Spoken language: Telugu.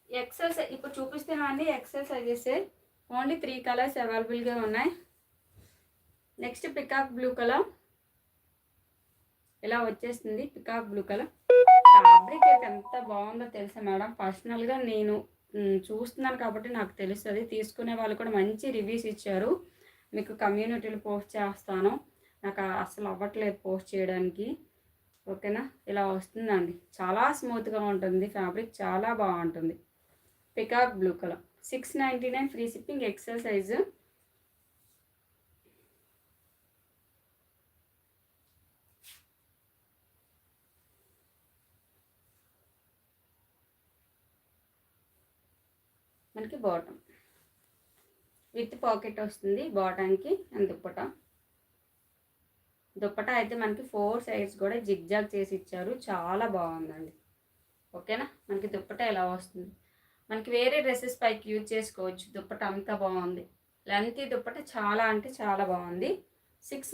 ఎక్సెల్ సైజ్ ఇప్పుడు చూపిస్తున్నానండి. ఎక్సెల్ సైజెస్ ఓన్లీ 3 కలర్స్ అవైలబుల్గా ఉన్నాయి. నెక్స్ట్ పికాక్ బ్లూ కలర్ ఇలా వచ్చేస్తుంది. పికాక్ బ్లూ కలర్ ఫ్యాబ్రిక్ అయితే ఎంత బాగుందో తెలుసా మేడం. పర్సనల్గా నేను చూస్తున్నాను కాబట్టి నాకు తెలుస్తుంది. తీసుకునే వాళ్ళు కూడా మంచి రివ్యూస్ ఇచ్చారు. మీకు కమ్యూనిటీలో పోస్ట్ చేస్తాను. నాకు అసలు అవ్వట్లేదు పోస్ట్ చేయడానికి. ఓకేనా, ఇలా వస్తుందండి. చాలా స్మూత్గా ఉంటుంది. ఫ్యాబ్రిక్ చాలా బాగుంటుంది. Peacock blue colour 699 free shipping. XL size. మనకి బాటమ్ విత్ పాకెట్ వస్తుంది. బాటంకి అండ్ దుప్పటా అయితే మనకి 4 సైడ్స్ కూడా జిగ్జాగ్ చేసి ఇచ్చారు. చాలా బాగుందండి. ఓకేనా, మనకి దుప్పటా ఎలా వస్తుంది. మనకి వేరే డ్రెస్సెస్ పైకి యూజ్ చేసుకోవచ్చు. దుప్పటా అంతా బాగుంది. లెంతీ దుప్పటా చాలా అంటే చాలా బాగుంది. 6